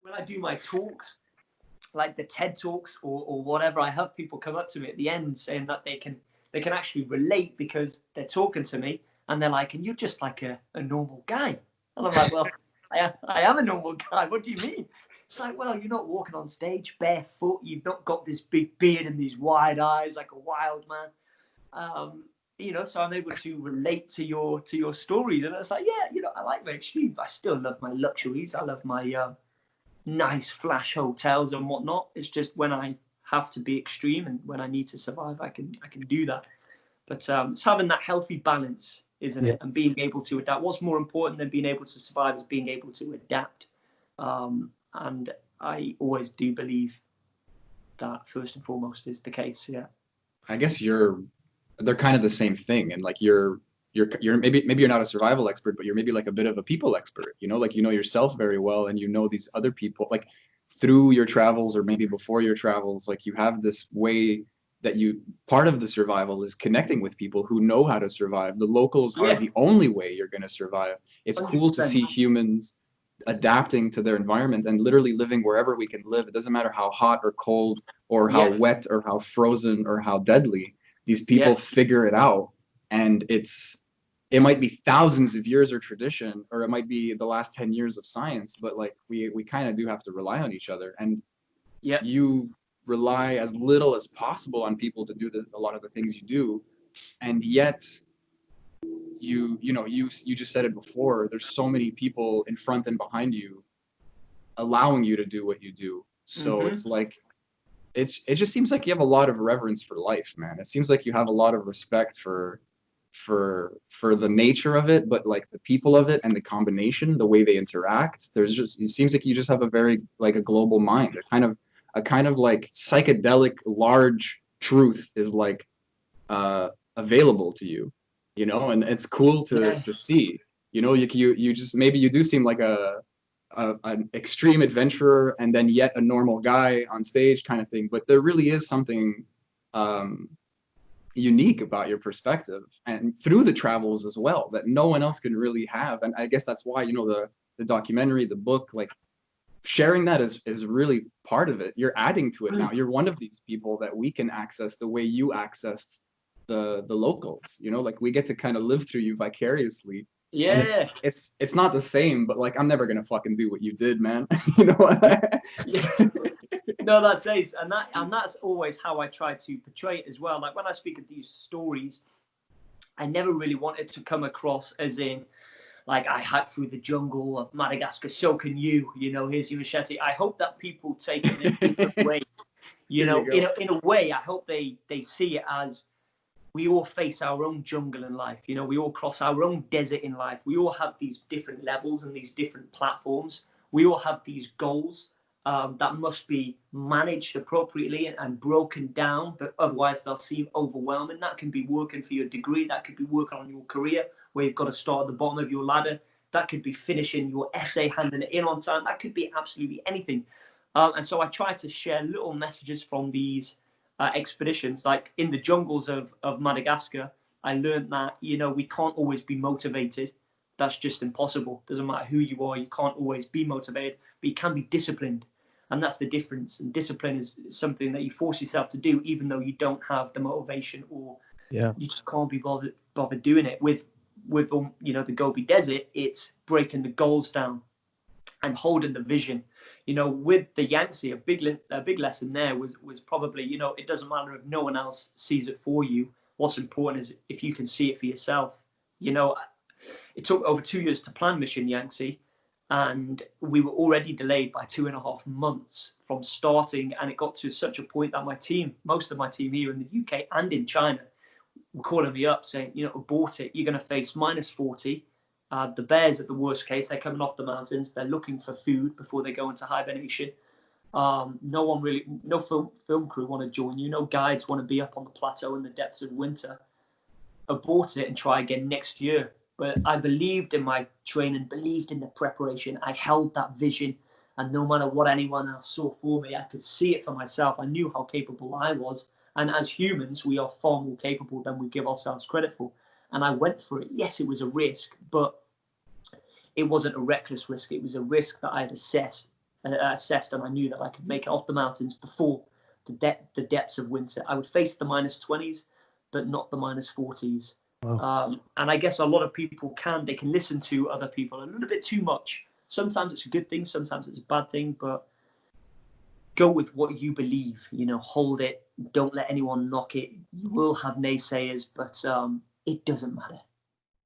when I do my talks, like the TED Talks or whatever, I have people come up to me at the end saying that they can actually relate because they're talking to me and they're like, and you're just like a normal guy. And I'm like, well, I am a normal guy. What do you mean? It's like, well, you're not walking on stage barefoot. You've not got this big beard and these wide eyes like a wild man. So I'm able to relate to your stories. And it's like, yeah, I like my extreme, but I still love my luxuries. I love my nice flash hotels and whatnot. It's just when I have to be extreme and when I need to survive, I can do that. But it's having that healthy balance, isn't it? And being able to adapt. What's more important than being able to survive is being able to adapt. And I always do believe that first and foremost is the case. Yeah. I guess they're kind of the same thing, and like you're maybe you're not a survival expert, but you're maybe like a bit of a people expert, like you know yourself very well, and you know these other people, like through your travels or maybe before your travels, like you have this way that part of the survival is connecting with people who know how to survive. The locals are the only way you're going to survive. It's 100%. Cool to see humans adapting to their environment and literally living wherever we can live. It doesn't matter how hot or cold or how wet or how frozen or how deadly. These people figure it out, and it might be thousands of years of tradition, or it might be the last 10 years of science, but like we kind of do have to rely on each other. And you rely as little as possible on people to do a lot of the things you do, and yet you just said it before, there's so many people in front and behind you allowing you to do what you do. So it's like it just seems like you have a lot of reverence for life, man. It seems like you have a lot of respect for the nature of it, but like the people of it and the combination, the way they interact. It seems like you just have a very like a global mind. A kind of like psychedelic large truth is like available to you, and it's cool to see. You just maybe you do seem like an extreme adventurer and then yet a normal guy on stage kind of thing, but there really is something unique about your perspective and through the travels as well that no one else can really have. And I guess that's why the documentary, the book, like sharing that is really part of it. You're adding to it now. You're one of these people that we can access the way you accessed the locals, like we get to kind of live through you vicariously. And it's not the same, but like I'm never gonna fucking do what you did, man. No, that's ace, and that's always how I try to portray it as well. Like when I speak of these stories, I never really wanted to come across as in like I hiked through the jungle of Madagascar, so can you. Here's your machete. I hope that people take it in a different way. In a way, I hope they see it as we all face our own jungle in life. We all cross our own desert in life. We all have these different levels and these different platforms. We all have these goals that must be managed appropriately and broken down, but otherwise they'll seem overwhelming. That can be working for your degree. That could be working on your career where you've got to start at the bottom of your ladder. That could be finishing your essay, handing it in on time. That could be absolutely anything. And so I try to share little messages from these expeditions. Like in the jungles of Madagascar, I learned that, we can't always be motivated. That's just impossible. Doesn't matter who you are, you can't always be motivated, but you can be disciplined. And that's the difference. And discipline is something that you force yourself to do, even though you don't have the motivation or you just can't be bothered doing it. With the Gobi Desert, it's breaking the goals down and holding the vision. With the Yangtze, a big lesson there was probably, it doesn't matter if no one else sees it for you. What's important is if you can see it for yourself. It took over 2 years to plan Mission Yangtze, and we were already delayed by 2.5 months from starting. And it got to such a point that most of my team here in the UK and in China, were calling me up saying, abort it. You're going to face -40. The bears, at the worst case, they're coming off the mountains. They're looking for food before they go into hibernation. No film crew want to join you. No guides want to be up on the plateau in the depths of winter. Abort it and try again next year. But I believed in my training, believed in the preparation. I held that vision. And no matter what anyone else saw for me, I could see it for myself. I knew how capable I was. And as humans, we are far more capable than we give ourselves credit for. And I went for it. Yes, it was a risk, but it wasn't a reckless risk. It was a risk that I had assessed. assessed, and I knew that I could make it off the mountains before the depths of winter. I would face the -20s, but not the -40s. Wow. And I guess a lot of people they can listen to other people a little bit too much. Sometimes it's a good thing, sometimes it's a bad thing, but go with what you believe, hold it. Don't let anyone knock it. You will have naysayers, but it doesn't matter.